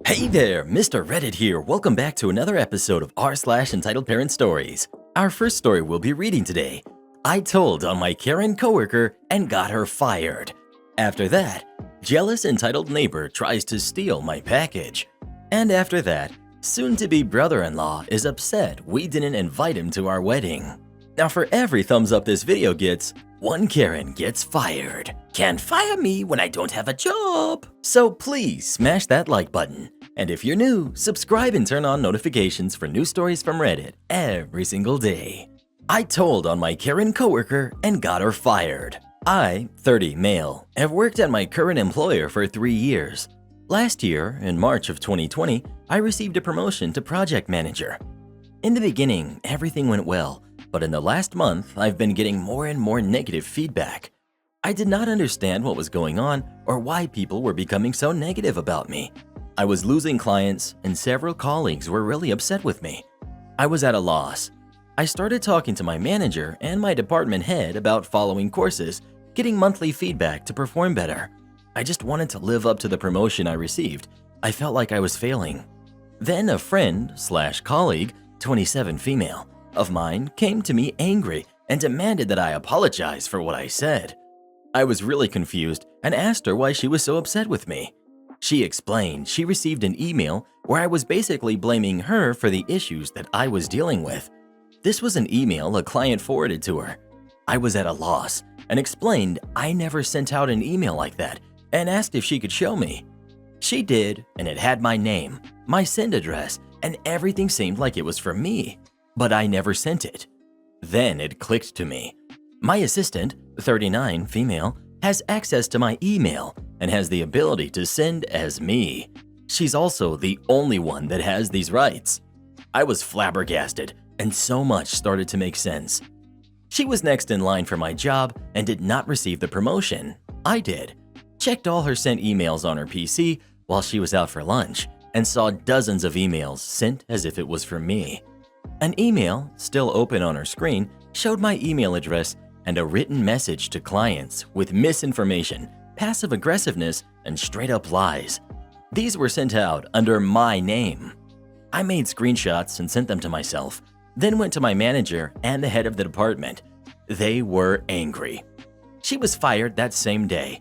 Hey there, Mr. Reddit here. Welcome back to another episode of r/entitled parent stories. Our first story we'll be reading today. I told on my Karen coworker and got her fired. After that, jealous entitled neighbor tries to steal my package. And after that, soon-to-be brother-in-law is upset we didn't invite him to our wedding. Now for every thumbs up this video gets, one Karen gets fired. Can't fire me when I don't have a job. So please smash that like button. And if you're new, subscribe and turn on notifications for new stories from Reddit every single day. I told on my Karen coworker and got her fired. I, 30 male, have worked at my current employer for 3 years. Last year, in March of 2020, I received a promotion to project manager. In the beginning, everything went well, but in the last month, I've been getting more and more negative feedback. I did not understand what was going on or why people were becoming so negative about me. I was losing clients and several colleagues were really upset with me. I was at a loss. I started talking to my manager and my department head about following courses, getting monthly feedback to perform better. I just wanted to live up to the promotion I received. I felt like I was failing. Then a friend/colleague, 27 female, of mine came to me angry and demanded that I apologize for what I said. I was really confused and asked her why she was so upset with me. She explained she received an email where I was basically blaming her for the issues that I was dealing with. This was an email a client forwarded to her. I was at a loss and explained I never sent out an email like that and asked if she could show me. She did, and it had my name, my send address, and everything seemed like it was for me, but I never sent it. Then it clicked to me. My assistant, 39 female, has access to my email and has the ability to send as me. She's also the only one that has these rights. I was flabbergasted and so much started to make sense. She was next in line for my job and did not receive the promotion. I did. Checked all her sent emails on her PC while she was out for lunch and saw dozens of emails sent as if it was for me. An email, still open on her screen, showed my email address and a written message to clients with misinformation, passive aggressiveness, and straight-up lies. These were sent out under my name. I made screenshots and sent them to myself, then went to my manager and the head of the department. They were angry. She was fired that same day.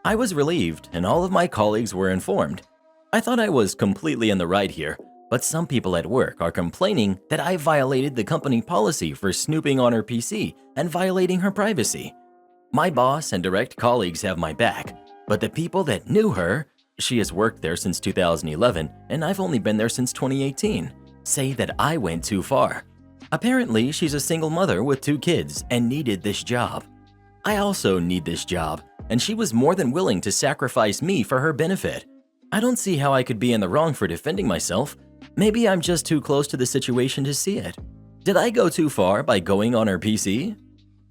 I was relieved and all of my colleagues were informed. I thought I was completely in the right here, but some people at work are complaining that I violated the company policy for snooping on her PC and violating her privacy. My boss and direct colleagues have my back, but the people that knew her, she has worked there since 2011 and I've only been there since 2018, say that I went too far. Apparently, she's a single mother with 2 kids and needed this job. I also need this job, and she was more than willing to sacrifice me for her benefit. I don't see how I could be in the wrong for defending myself. Maybe I'm just too close to the situation to see it. Did I go too far by going on her PC?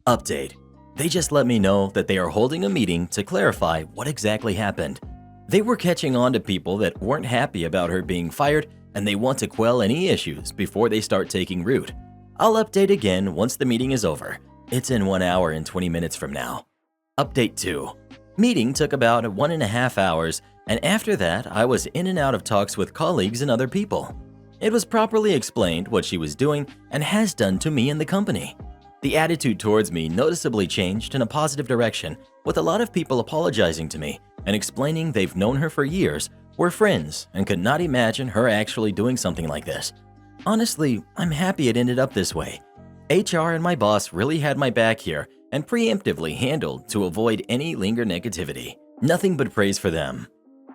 Update. They just let me know that they are holding a meeting to clarify what exactly happened. They were catching on to people that weren't happy about her being fired and they want to quell any issues before they start taking root. I'll update again once the meeting is over. It's in 1 hour and 20 minutes from now. Update 2. Meeting took about 1.5 hours, and after that, I was in and out of talks with colleagues and other people. It was properly explained what she was doing and has done to me and the company. The attitude towards me noticeably changed in a positive direction, with a lot of people apologizing to me and explaining they've known her for years, were friends, and could not imagine her actually doing something like this. Honestly, I'm happy it ended up this way. HR and my boss really had my back here and preemptively handled to avoid any lingering negativity. Nothing but praise for them.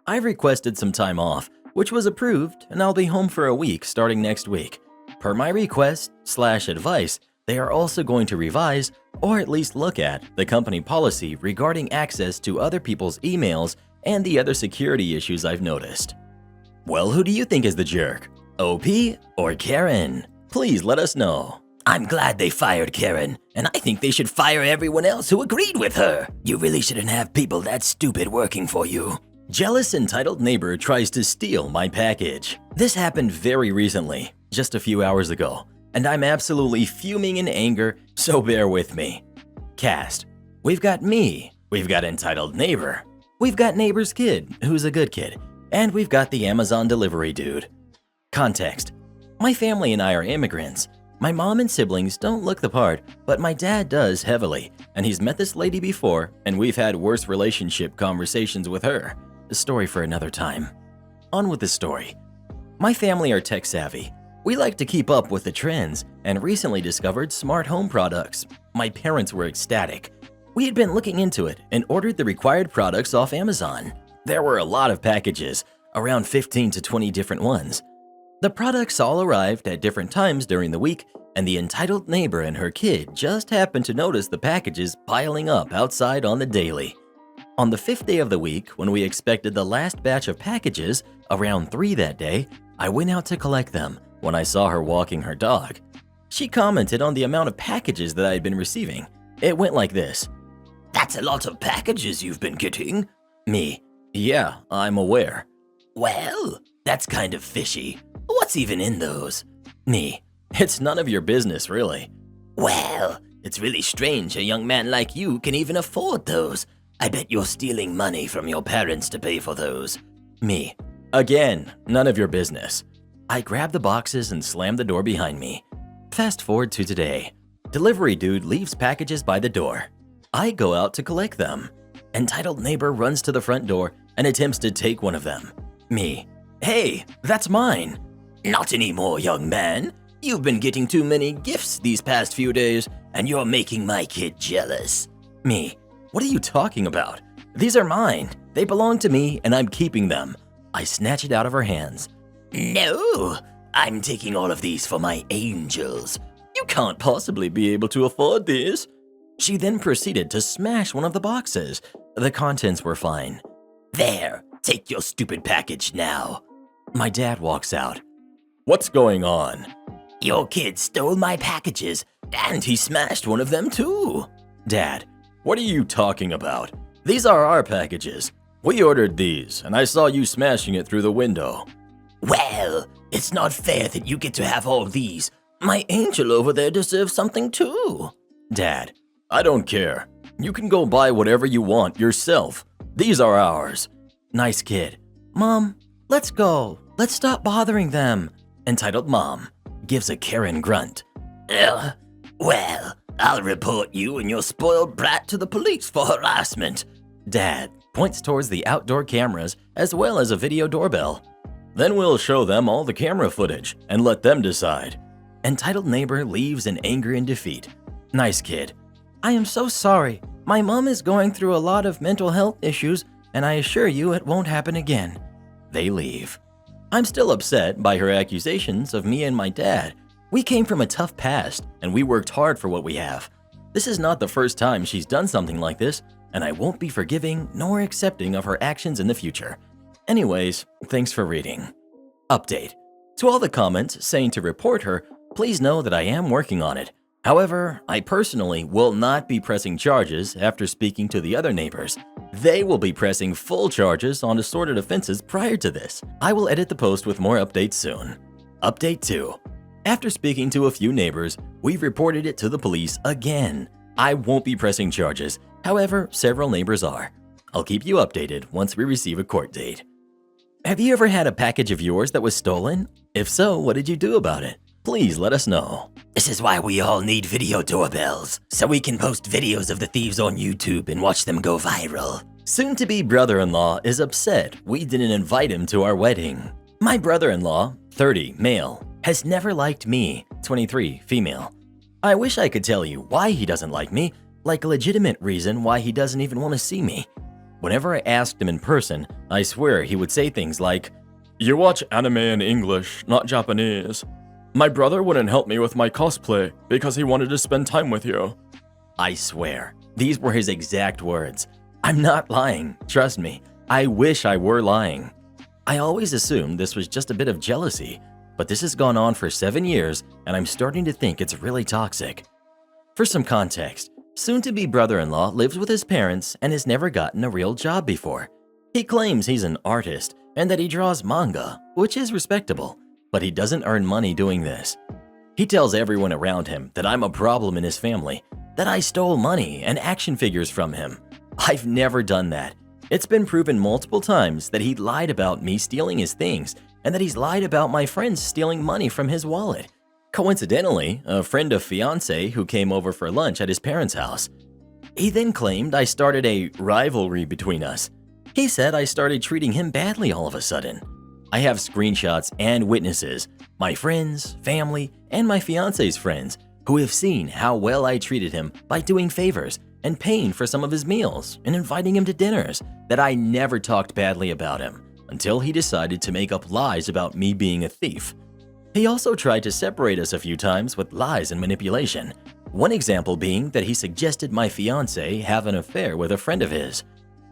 I requested some time off, which was approved, and I'll be home for a week starting next week. Per my request/advice, they are also going to revise, or at least look at, the company policy regarding access to other people's emails and the other security issues I've noticed. Well, who do you think is the jerk? OP or Karen? Please let us know. I'm glad they fired Karen, and I think they should fire everyone else who agreed with her. You really shouldn't have people that stupid working for you. Jealous entitled neighbor tries to steal my package. This happened very recently, just a few hours ago, and I'm absolutely fuming in anger, so bear with me. Cast. We've got me. We've got entitled neighbor. We've got neighbor's kid, who's a good kid. And we've got the Amazon delivery dude. Context: my family and I are immigrants. My mom and siblings don't look the part, but my dad does heavily, and he's met this lady before, and we've had worse relationship conversations with her. A story for another time. On with the story. My family are tech savvy. We like to keep up with the trends and recently discovered smart home products. My parents were ecstatic. We had been looking into it and ordered the required products off Amazon. There were a lot of packages, around 15 to 20 different ones. The products all arrived at different times during the week, and the entitled neighbor and her kid just happened to notice the packages piling up outside on the daily. On the 5th day of the week, when we expected the last batch of packages, around 3 that day, I went out to collect them when I saw her walking her dog. She commented on the amount of packages that I had been receiving. It went like this: "That's a lot of packages you've been getting." Me: "Yeah, I'm aware." "Well, that's kind of fishy. What's even in those?" Me: "It's none of your business, really." "Well, it's really strange a young man like you can even afford those. I bet you're stealing money from your parents to pay for those." Me: "Again, none of your business." I grabbed the boxes and slammed the door behind me. Fast forward to today. Delivery dude leaves packages by the door. I go out to collect them. Entitled neighbor runs to the front door and attempts to take one of them. Me: "Hey, that's mine." "Not anymore, young man. You've been getting too many gifts these past few days, and you're making my kid jealous." Me: "What are you talking about? These are mine. They belong to me, and I'm keeping them." I snatch it out of her hands. "No, I'm taking all of these for my angels. You can't possibly be able to afford these." She then proceeded to smash one of the boxes. The contents were fine. "There, take your stupid package now." My dad walks out. "What's going on?" "Your kid stole my packages, and he smashed one of them too." Dad: "What are you talking about? These are our packages. We ordered these, and I saw you smashing it through the window." "Well, it's not fair that you get to have all these. My angel over there deserves something too." Dad: "I don't care. You can go buy whatever you want yourself. These are ours." Nice kid: "Mom, let's go. Let's stop bothering them." Entitled mom gives a Karen grunt. "Ugh. Well, I'll report you and your spoiled brat to the police for harassment." Dad points towards the outdoor cameras as well as a video doorbell. "Then we'll show them all the camera footage and let them decide." Entitled neighbor leaves in anger and defeat. Nice kid: "I am so sorry. My mom is going through a lot of mental health issues, and I assure you it won't happen again." They leave. I'm still upset by her accusations of me and my dad. We came from a tough past, and we worked hard for what we have. This is not the first time she's done something like this, and I won't be forgiving nor accepting of her actions in the future. Anyways, thanks for reading. Update: to all the comments saying to report her, please know that I am working on it. However, I personally will not be pressing charges after speaking to the other neighbors. They will be pressing full charges on assorted offenses prior to this. I will edit the post with more updates soon. Update 2. After speaking to a few neighbors, we've reported it to the police again. I won't be pressing charges. However, several neighbors are. I'll keep you updated once we receive a court date. Have you ever had a package of yours that was stolen? If so, what did you do about it? Please let us know. This is why we all need video doorbells, so we can post videos of the thieves on YouTube and watch them go viral. Soon-to-be brother-in-law is upset we didn't invite him to our wedding. My brother-in-law, 30, male, has never liked me, 23, female. I wish I could tell you why he doesn't like me, like a legitimate reason why he doesn't even want to see me. Whenever I asked him in person, I swear he would say things like, "You watch anime in English, not Japanese. My brother wouldn't help me with my cosplay because he wanted to spend time with you." I swear, these were his exact words. I'm not lying, trust me. I wish I were lying. I always assumed this was just a bit of jealousy, but this has gone on for 7 years and I'm starting to think it's really toxic. For some context, soon-to-be brother-in-law lives with his parents and has never gotten a real job before. He claims he's an artist and that he draws manga, which is respectable, but he doesn't earn money doing this. He tells everyone around him that I'm a problem in his family, that I stole money and action figures from him. I've never done that. It's been proven multiple times that he lied about me stealing his things and that he's lied about my friends stealing money from his wallet. Coincidentally, a friend of fiance who came over for lunch at his parents' house. He then claimed I started a rivalry between us. He said I started treating him badly all of a sudden. I have screenshots and witnesses, my friends, family, and my fiance's friends, who have seen how well I treated him by doing favors and paying for some of his meals and inviting him to dinners, that I never talked badly about him until he decided to make up lies about me being a thief. He also tried to separate us a few times with lies and manipulation. One example being that he suggested my fiance have an affair with a friend of his.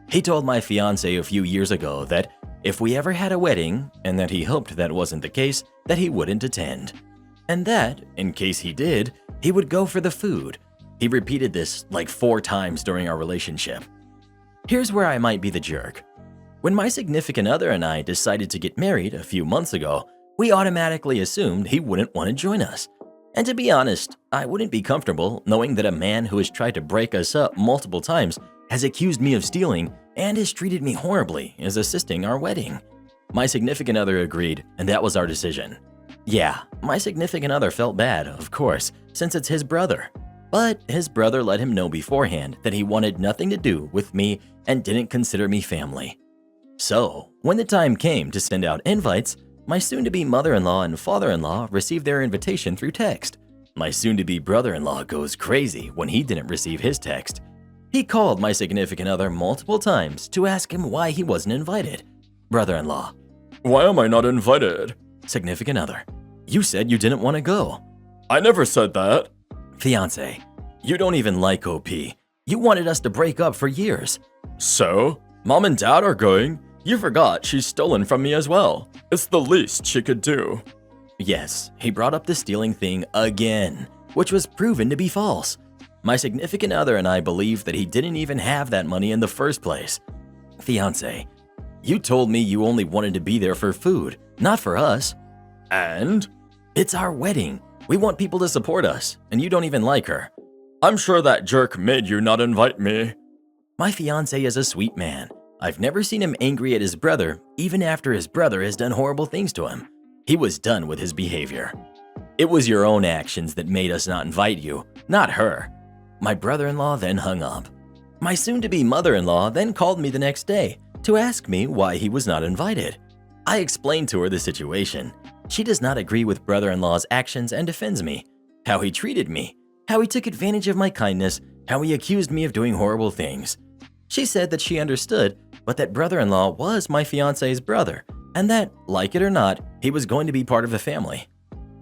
He told my fiance a few years ago that if we ever had a wedding, and that he hoped that wasn't the case, that he wouldn't attend. And that, in case he did, he would go for the food. He repeated this like 4 times during our relationship. Here's where I might be the jerk. When my significant other and I decided to get married a few months ago, we automatically assumed he wouldn't want to join us. And to be honest, I wouldn't be comfortable knowing that a man who has tried to break us up multiple times has accused me of stealing and has treated me horribly is assisting our wedding. My significant other agreed, and that was our decision. Yeah, my significant other felt bad, of course, since it's his brother. But his brother let him know beforehand that he wanted nothing to do with me and didn't consider me family. So, when the time came to send out invites, my soon-to-be mother-in-law and father-in-law received their invitation through text. My soon-to-be brother-in-law goes crazy when he didn't receive his text. He called my significant other multiple times to ask him why he wasn't invited. Brother-in-law: Why am I not invited? Significant other: You said you didn't want to go. I never said that. Fiance: You don't even like OP. You wanted us to break up for years. So? Mom and Dad are going. You forgot she's stolen from me as well. It's the least she could do. Yes, he brought up the stealing thing again, which was proven to be false. My significant other and I believe that he didn't even have that money in the first place. Fiance: You told me you only wanted to be there for food, not for us. And? It's our wedding. We want people to support us, and you don't even like her. I'm sure that jerk made you not invite me. My fiance is a sweet man. I've never seen him angry at his brother, even after his brother has done horrible things to him. He was done with his behavior. It was your own actions that made us not invite you, not her. My brother-in-law then hung up. My soon-to-be mother-in-law then called me the next day to ask me why he was not invited. I explained to her the situation. She does not agree with brother-in-law's actions and defends me. How he treated me, how he took advantage of my kindness, how he accused me of doing horrible things. She said that she understood, but that brother-in-law was my fiance's brother, and that, like it or not, he was going to be part of the family.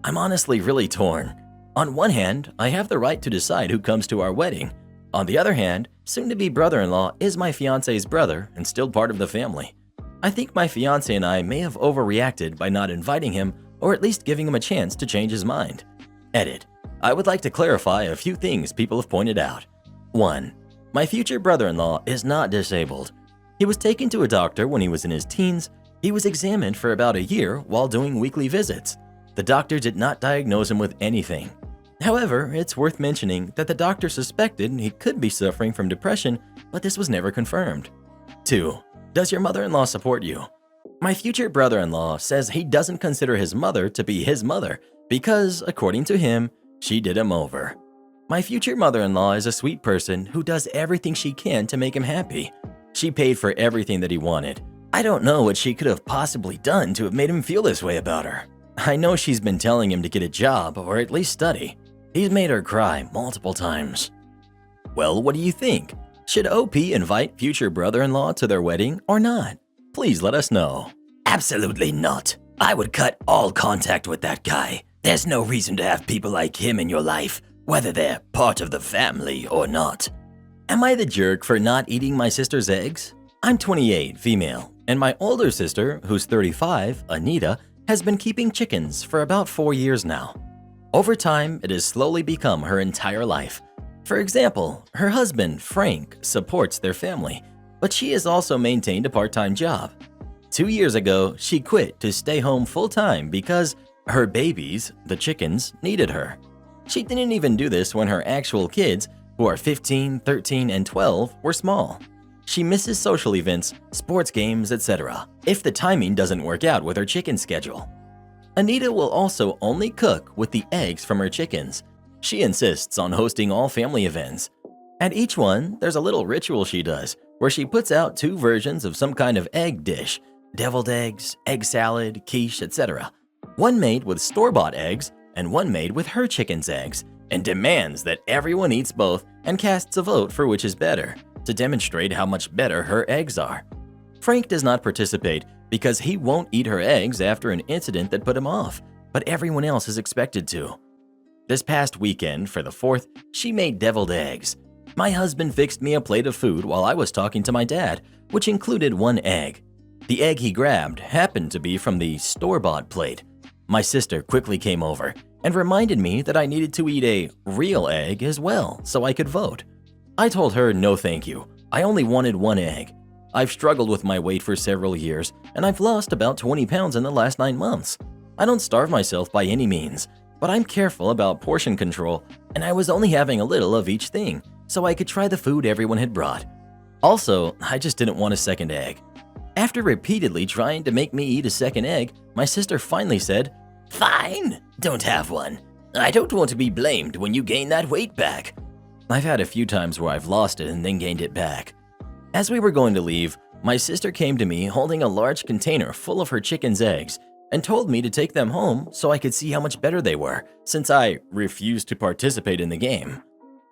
I'm honestly really torn. On one hand, I have the right to decide who comes to our wedding. On the other hand, soon-to-be brother-in-law is my fiance's brother and still part of the family. I think my fiance and I may have overreacted by not inviting him, or at least giving him a chance to change his mind. Edit: I would like to clarify a few things people have pointed out. 1. My future brother-in-law is not disabled. He was taken to a doctor when he was in his teens. He was examined for about a year while doing weekly visits. The doctor did not diagnose him with anything. However, it's worth mentioning that the doctor suspected he could be suffering from depression, but this was never confirmed. 2. Does your mother-in-law support you? My future brother-in-law says he doesn't consider his mother to be his mother because, according to him, she did him over. My future mother-in-law is a sweet person who does everything she can to make him happy. She paid for everything that he wanted. I don't know what she could have possibly done to have made him feel this way about her. I know she's been telling him to get a job or at least study. He's made her cry multiple times. Well, what do you think? Should OP invite future brother-in-law to their wedding or not? Please let us know. Absolutely not. I would cut all contact with that guy. There's no reason to have people like him in your life, whether they're part of the family or not. Am I the jerk for not eating my sister's eggs? I'm 28, female, and my older sister, who's 35, Anita, has been keeping chickens for about 4 years now. Over time, it has slowly become her entire life. For example, her husband, Frank, supports their family, but she has also maintained a part-time job. 2 years ago, she quit to stay home full-time because her babies, the chickens, needed her. She didn't even do this when her actual kids, who are 15, 13, and 12, were small. She misses social events, sports games, etc. if the timing doesn't work out with her chicken schedule. Anita will also only cook with the eggs from her chickens. She insists on hosting all family events. At each one, there's a little ritual she does where she puts out 2 versions of some kind of egg dish, deviled eggs, egg salad, quiche, etc. One made with store-bought eggs and one made with her chicken's eggs, and demands that everyone eats both and casts a vote for which is better, to demonstrate how much better her eggs are. Frank does not participate because he won't eat her eggs after an incident that put him off, but everyone else is expected to. This past weekend, for the 4th, she made deviled eggs. My husband fixed me a plate of food while I was talking to my dad, which included 1 egg. The egg he grabbed happened to be from the store-bought plate. My sister quickly came over and reminded me that I needed to eat a real egg as well so I could vote. I told her no thank you, I only wanted 1 egg. I've struggled with my weight for several years and I've lost about 20 pounds in the last 9 months. I don't starve myself by any means, but I'm careful about portion control and I was only having a little of each thing so I could try the food everyone had brought. Also, I just didn't want a second egg. After repeatedly trying to make me eat a second egg, my sister finally said, "Fine, don't have one. I don't want to be blamed when you gain that weight back." I've had a few times where I've lost it and then gained it back. As we were going to leave, my sister came to me holding a large container full of her chicken's eggs and told me to take them home so I could see how much better they were, since I refused to participate in the game.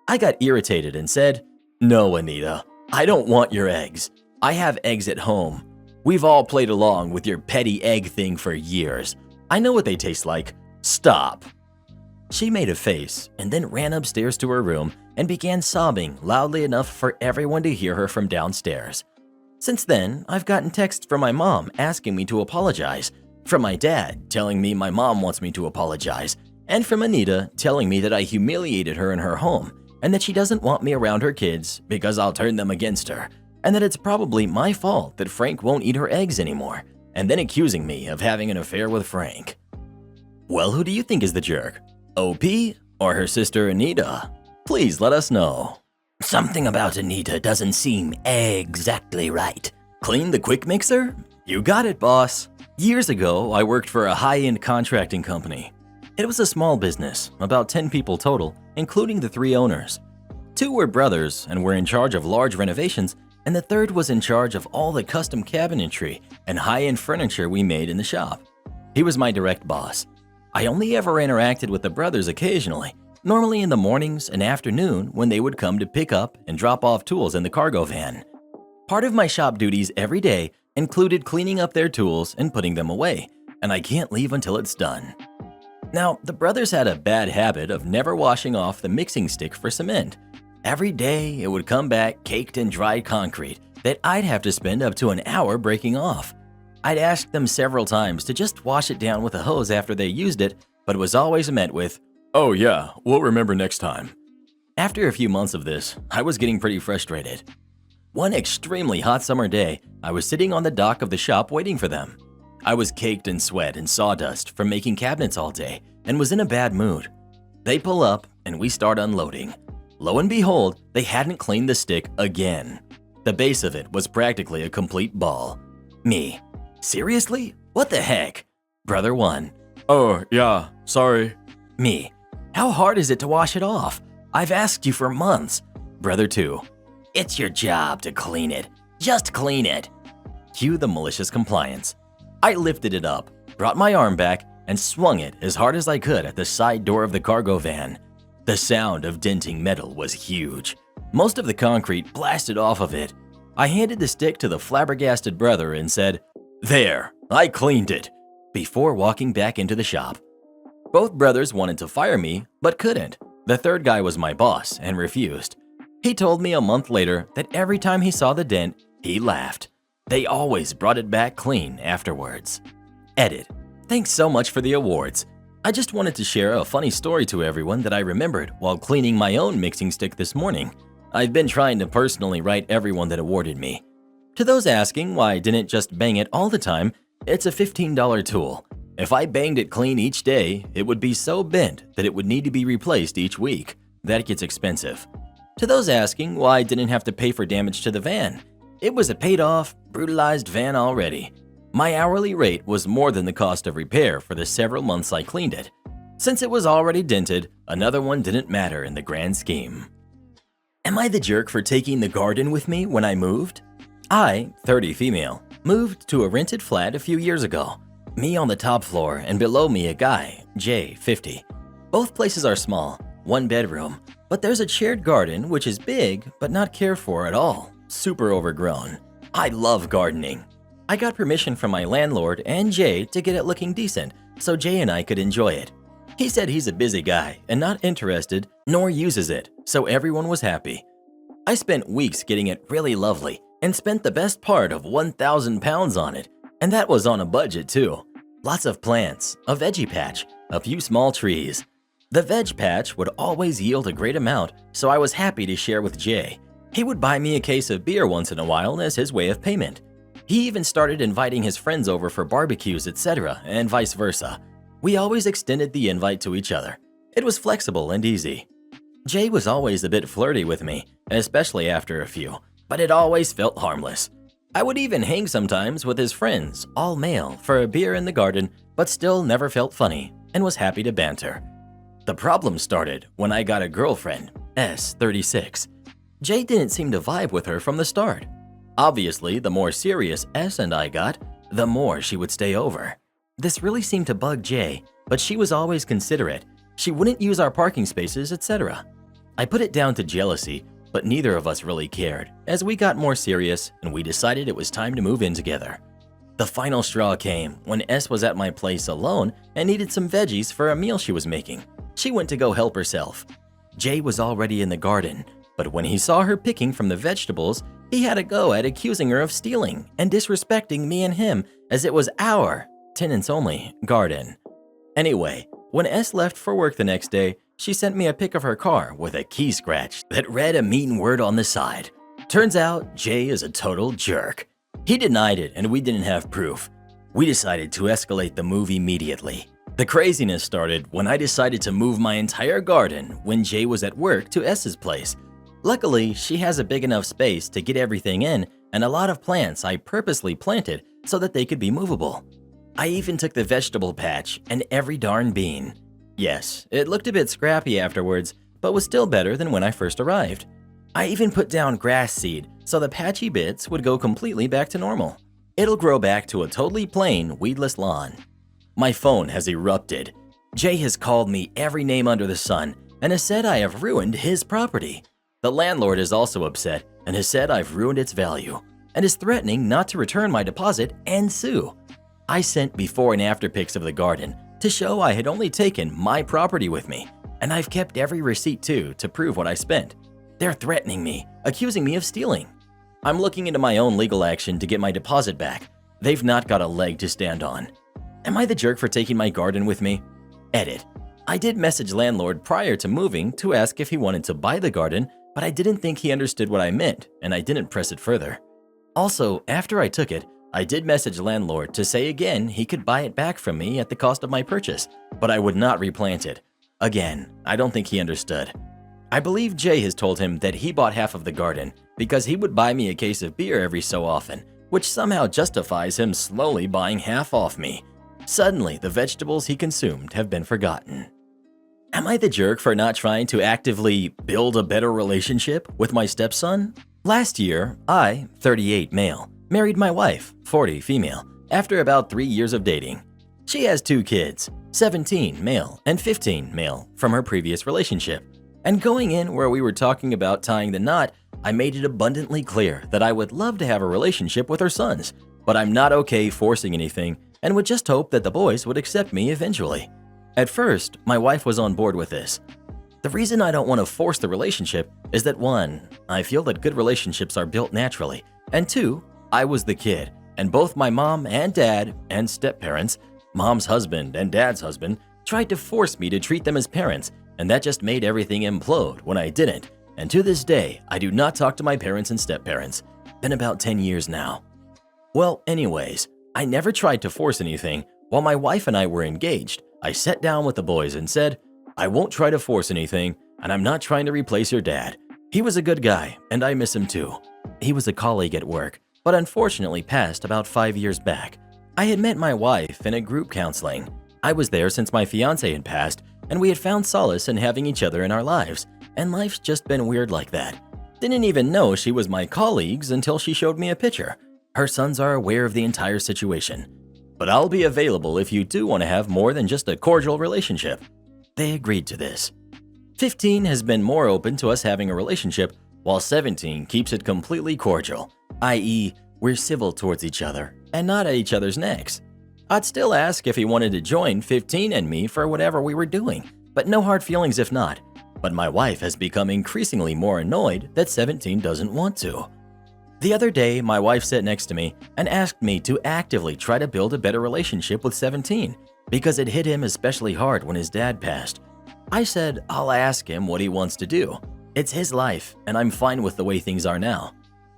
I got irritated and said, "No, Anita, I don't want your eggs. I have eggs at home. We've all played along with your petty egg thing for years. I know what they taste like. Stop." She made a face and then ran upstairs to her room and began sobbing loudly enough for everyone to hear her from downstairs. Since then, I've gotten texts from my mom asking me to apologize, from my dad telling me my mom wants me to apologize, and from Anita telling me that I humiliated her in her home and that she doesn't want me around her kids because I'll turn them against her, and that it's probably my fault that Frank won't eat her eggs anymore, and then accusing me of having an affair with Frank. Well, who do you think is the jerk? OP or her sister Anita? Please let us know. Something about Anita doesn't seem exactly right. Clean the quick mixer? You got it, boss. Years ago, I worked for a high-end contracting company. It was a small business, about 10 people total, including the 3 owners. 2 were brothers and were in charge of large renovations, and the 3rd was in charge of all the custom cabinetry and high-end furniture we made in the shop. He was my direct boss. I only ever interacted with the brothers occasionally, normally in the mornings and afternoon when they would come to pick up and drop off tools in the cargo van. Part of my shop duties every day included cleaning up their tools and putting them away, and I can't leave until it's done. Now, the brothers had a bad habit of never washing off the mixing stick for cement. Every day, it would come back caked in dried concrete that I'd have to spend up to an hour breaking off. I'd asked them several times to just wash it down with a hose after they used it, but it was always met with, "Oh yeah, we'll remember next time." After a few months of this, I was getting pretty frustrated. One extremely hot summer day, I was sitting on the dock of the shop waiting for them. I was caked in sweat and sawdust from making cabinets all day and was in a bad mood. They pull up and we start unloading. Lo and behold, they hadn't cleaned the stick again. The base of it was practically a complete ball. Me: "Seriously? What the heck?" Brother 1: "Oh, yeah, sorry." Me: "How hard is it to wash it off? I've asked you for months." Brother 2: "It's your job to clean it. Just clean it." Cue the malicious compliance. I lifted it up, brought my arm back, and swung it as hard as I could at the side door of the cargo van. The sound of denting metal was huge. Most of the concrete blasted off of it. I handed the stick to the flabbergasted brother and said, "There, I cleaned it," before walking back into the shop. Both brothers wanted to fire me, but couldn't. The 3rd guy was my boss and refused. He told me a month later that every time he saw the dent, he laughed. They always brought it back clean afterwards. Edit: Thanks so much for the awards. I just wanted to share a funny story to everyone that I remembered while cleaning my own mixing stick this morning. I've been trying to personally write everyone that awarded me. To those asking why I didn't just bang it all the time, it's a $15 tool. If I banged it clean each day, it would be so bent that it would need to be replaced each week. That gets expensive. To those asking why I didn't have to pay for damage to the van, It was a paid-off, brutalized van already. My hourly rate was more than the cost of repair for the several months I cleaned it. Since it was already dented, another one didn't matter in the grand scheme. Am I the jerk for taking the garden with me when I moved? I, 30 female, moved to a rented flat a few years ago. Me on the top floor and below me a guy, J, 50. Both places are small, one bedroom, but there's a shared garden which is big but not cared for at all, super overgrown. I love gardening. I got permission from my landlord and Jay to get it looking decent so Jay and I could enjoy it. He said he's a busy guy and not interested nor uses it, so everyone was happy. I spent weeks getting it really lovely and spent the best part of 1,000 pounds on it, and that was on a budget too. Lots of plants, a veggie patch, a few small trees. The veg patch would always yield a great amount, so I was happy to share with Jay. He would buy me a case of beer once in a while as his way of payment. He even started inviting his friends over for barbecues, etc., and vice versa. We always extended the invite to each other. It was flexible and easy. Jay was always a bit flirty with me, especially after a few, but it always felt harmless. I would even hang sometimes with his friends, all male, for a beer in the garden, but still never felt funny and was happy to banter. The problem started when I got a girlfriend, S, 36. Jay didn't seem to vibe with her from the start. Obviously, the more serious S and I got, the more she would stay over. This really seemed to bug Jay, but she was always considerate. She wouldn't use our parking spaces, etc. I put it down to jealousy, but neither of us really cared, as we got more serious and we decided it was time to move in together. The final straw came when S was at my place alone and needed some veggies for a meal she was making. She went to go help herself. Jay was already in the garden, but when he saw her picking from the vegetables, he had a go at accusing her of stealing and disrespecting me and him as it was our, tenants only, garden. Anyway, when S left for work the next day, she sent me a pic of her car with a key scratch that read a mean word on the side. Turns out, Jay is a total jerk. He denied it and we didn't have proof. We decided to escalate the move immediately. The craziness started when I decided to move my entire garden when Jay was at work to S's place. Luckily, she has a big enough space to get everything in and a lot of plants I purposely planted so that they could be movable. I even took the vegetable patch and every darn bean. Yes, it looked a bit scrappy afterwards, but was still better than when I first arrived. I even put down grass seed so the patchy bits would go completely back to normal. It'll grow back to a totally plain, weedless lawn. My phone has erupted. Jay has called me every name under the sun and has said I have ruined his property. The landlord is also upset and has said I've ruined its value and is threatening not to return my deposit and sue. I sent before and after pics of the garden to show I had only taken my property with me, and I've kept every receipt too to prove what I spent. They're threatening me, accusing me of stealing. I'm looking into my own legal action to get my deposit back. They've not got a leg to stand on. Am I the jerk for taking my garden with me? Edit. I did message landlord prior to moving to ask if he wanted to buy the garden, but I didn't think he understood what I meant, and I didn't press it further. Also, after I took it, I did message landlord to say again he could buy it back from me at the cost of my purchase, but I would not replant it. Again, I don't think he understood. I believe Jay has told him that he bought half of the garden because he would buy me a case of beer every so often, which somehow justifies him slowly buying half off me. Suddenly, the vegetables he consumed have been forgotten. Am I the jerk for not trying to actively build a better relationship with my stepson? Last year, I, 38 male, married my wife, 40 female, after about 3 years of dating. She has 2 kids, 17 male and 15 male from her previous relationship. And going in where we were talking about tying the knot, I made it abundantly clear that I would love to have a relationship with her sons, but I'm not okay forcing anything and would just hope that the boys would accept me eventually. At first, my wife was on board with this. The reason I don't want to force the relationship is that 1, I feel that good relationships are built naturally, and 2, I was the kid, and both my mom and dad and step-parents, mom's husband and dad's husband, tried to force me to treat them as parents, and that just made everything implode when I didn't. And to this day, I do not talk to my parents and step-parents. Been about 10 years now. Well, anyways, I never tried to force anything. While my wife and I were engaged, I sat down with the boys and said, I won't try to force anything, and I'm not trying to replace your dad. He was a good guy, and I miss him too. He was a colleague at work, but unfortunately passed about 5 years back. I had met my wife in a group counseling. I was there since my fiance had passed, and we had found solace in having each other in our lives, and life's just been weird like that. Didn't even know she was my colleagues until she showed me a picture. Her sons are aware of the entire situation. But I'll be available if you do want to have more than just a cordial relationship. They agreed to this. 15 has been more open to us having a relationship, while 17 keeps it completely cordial, i.e., we're civil towards each other and not at each other's necks. I'd still ask if he wanted to join 15 and me for whatever we were doing, but no hard feelings if not. But my wife has become increasingly more annoyed that 17 doesn't want to. The other day, my wife sat next to me and asked me to actively try to build a better relationship with 17 because it hit him especially hard when his dad passed. I said I'll ask him what he wants to do. It's his life, and I'm fine with the way things are now.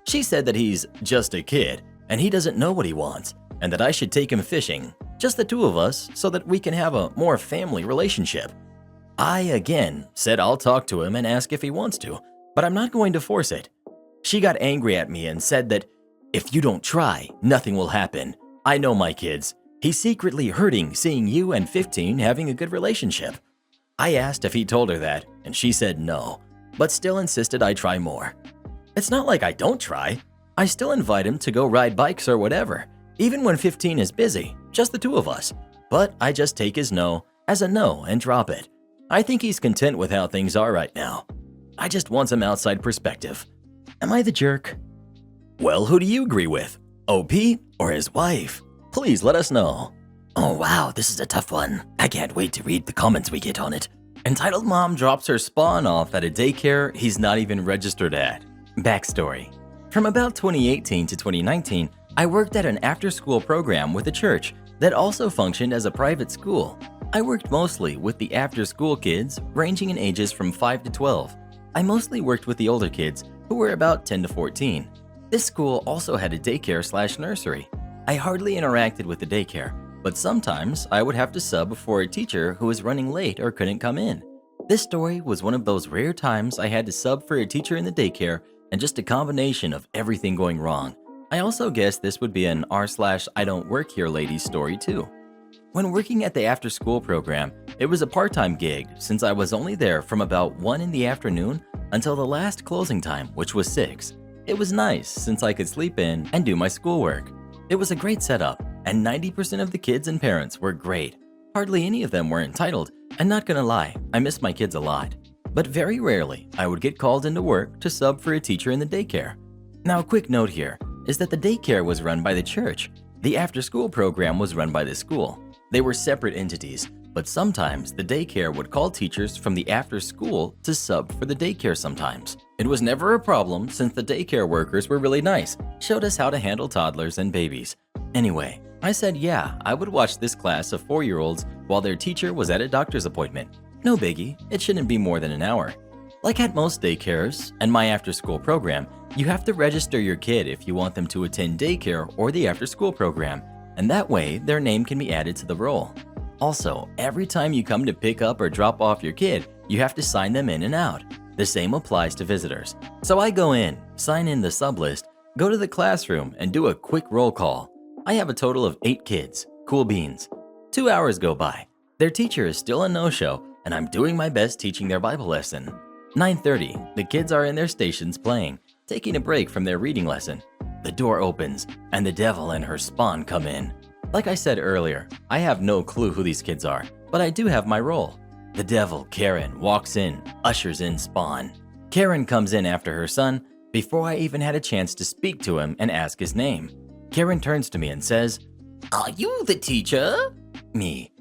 She said that he's just a kid, and he doesn't know what he wants, and that I should take him fishing, just the two of us, so that we can have a more family relationship. I, again, said I'll talk to him and ask if he wants to, but I'm not going to force it. She got angry at me and said that, if you don't try, nothing will happen. I know my kids. He's secretly hurting seeing you and 15 having a good relationship. I asked if he told her that, and she said no, but still insisted I try more. It's not like I don't try. I still invite him to go ride bikes or whatever, even when 15 is busy, just the two of us. But I just take his no as a no and drop it. I think he's content with how things are right now. I just want some outside perspective. Am I the jerk? Well, who do you agree with? OP or his wife? Please let us know. Oh wow, this is a tough one. I can't wait to read the comments we get on it. Entitled Mom drops her spawn off at a daycare he's not even registered at. Backstory. From about 2018 to 2019, I worked at an after-school program with a church that also functioned as a private school. I worked mostly with the after-school kids ranging in ages from 5 to 12. I mostly worked with the older kids who were about 10 to 14. This school also had a daycare/nursery. I hardly interacted with the daycare, but sometimes I would have to sub for a teacher who was running late or couldn't come in. This story was one of those rare times I had to sub for a teacher in the daycare and just a combination of everything going wrong. I also guess this would be an r/I don't work here ladies story too. When working at the after-school program, it was a part-time gig since I was only there from about 1 in the afternoon until the last closing time, which was 6. It was nice since I could sleep in and do my schoolwork. It was a great setup, and 90% of the kids and parents were great. Hardly any of them were entitled, and not gonna lie, I miss my kids a lot. But very rarely, I would get called into work to sub for a teacher in the daycare. Now a quick note here is that the daycare was run by the church. The after-school program was run by the school. They were separate entities, but sometimes the daycare would call teachers from the after-school to sub for the daycare sometimes. It was never a problem since the daycare workers were really nice, showed us how to handle toddlers and babies. Anyway, I said yeah, I would watch this class of 4-year-olds while their teacher was at a doctor's appointment. No biggie, it shouldn't be more than an hour. Like at most daycares and my after-school program, you have to register your kid if you want them to attend daycare or the after-school program, and that way their name can be added to the roll. Also, every time you come to pick up or drop off your kid, you have to sign them in and out. The same applies to visitors. So I go in, sign in the sub list, go to the classroom, and do a quick roll call. I have a total of 8 kids. Cool beans. 2 hours go by. Their teacher is still a no-show, and I'm doing my best teaching their Bible lesson. 9:30, the kids are in their stations playing, taking a break from their reading lesson. The door opens, and the devil and her spawn come in. Like I said earlier, I have no clue who these kids are, but I do have my role. The devil, Karen, walks in, ushers in Spawn. Karen comes in after her son, before I even had a chance to speak to him and ask his name. Karen turns to me and says, "Are you the teacher?" Me,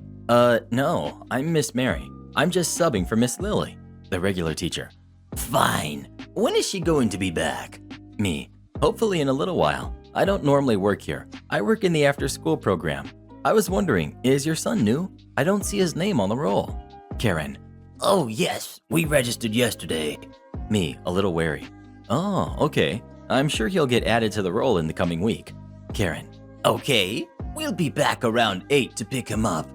no, I'm Miss Mary. I'm just subbing for Miss Lily, the regular teacher. Fine. When is she going to be back? Me, hopefully in a little while. I don't normally work here. I work in the after-school program. I was wondering, is your son new? I don't see his name on the roll. Karen, oh yes, we registered yesterday. Me, a little wary. Oh, okay. I'm sure he'll get added to the roll in the coming week. Karen, okay, we'll be back around 8 to pick him up.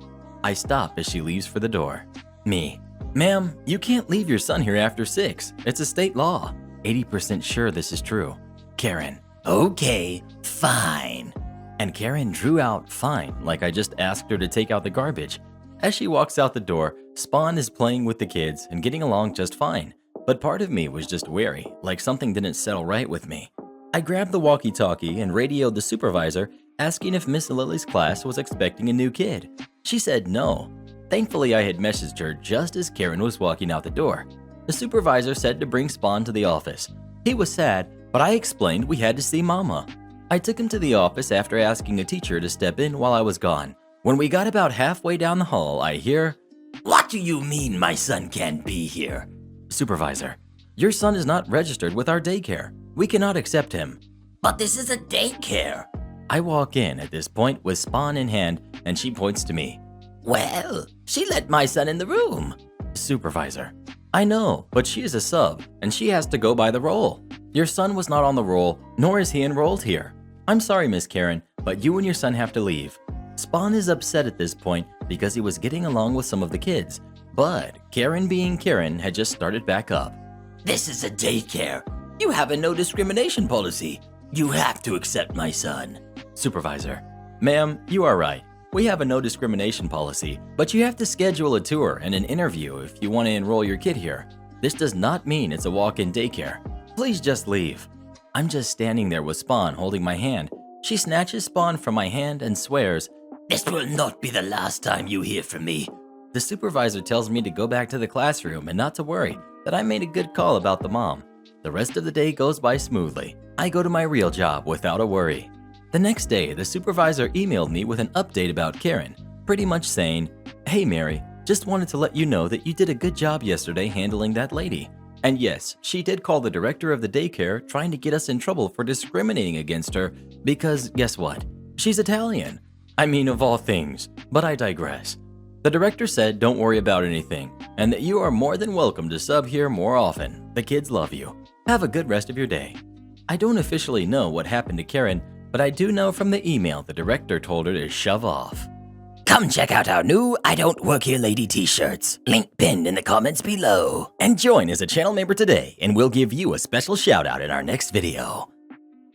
I stop as she leaves for the door. Me, ma'am, you can't leave your son here after 6. It's a state law. 80% sure this is true. Karen, "Okay, fine." And Karen drew out fine like I just asked her to take out the garbage. As she walks out the door, Spawn is playing with the kids and getting along just fine. But part of me was just wary, like something didn't settle right with me. I grabbed the walkie-talkie and radioed the supervisor, asking if Miss Lily's class was expecting a new kid. She said no. Thankfully, I had messaged her just as Karen was walking out the door. The supervisor said to bring Spawn to the office. He was sad, but I explained we had to see Mama. I took him to the office after asking a teacher to step in while I was gone. When we got about halfway down the hall, I hear, "What do you mean my son can't be here?" Supervisor, "Your son is not registered with our daycare. We cannot accept him." "But this is a daycare." I walk in at this point with Spawn in hand, and she points to me. "Well, she let my son in the room." Supervisor, "I know, but she is a sub, and she has to go by the roll. Your son was not on the roll, nor is he enrolled here. I'm sorry, Miss Karen, but you and your son have to leave." Spawn is upset at this point because he was getting along with some of the kids, but Karen being Karen had just started back up. "This is a daycare. You have a no discrimination policy. You have to accept my son." Supervisor, "Ma'am, you are right. We have a no discrimination policy, but you have to schedule a tour and an interview if you want to enroll your kid here. This does not mean it's a walk-in daycare. Please just leave." I'm just standing there with Spawn holding my hand. She snatches Spawn from my hand and swears, "This will not be the last time you hear from me." The supervisor tells me to go back to the classroom and not to worry, that I made a good call about the mom. The rest of the day goes by smoothly. I go to my real job without a worry. The next day, the supervisor emailed me with an update about Karen, pretty much saying, "Hey Mary, just wanted to let you know that you did a good job yesterday handling that lady. And yes, she did call the director of the daycare trying to get us in trouble for discriminating against her because guess what? She's Italian. I mean, of all things, but I digress. The director said don't worry about anything and that you are more than welcome to sub here more often. The kids love you. Have a good rest of your day." I don't officially know what happened to Karen, but I do know from the email the director told her to shove off. Come check out our new I Don't Work Here Lady t-shirts. Link pinned in the comments below. And join as a channel member today and we'll give you a special shout out in our next video.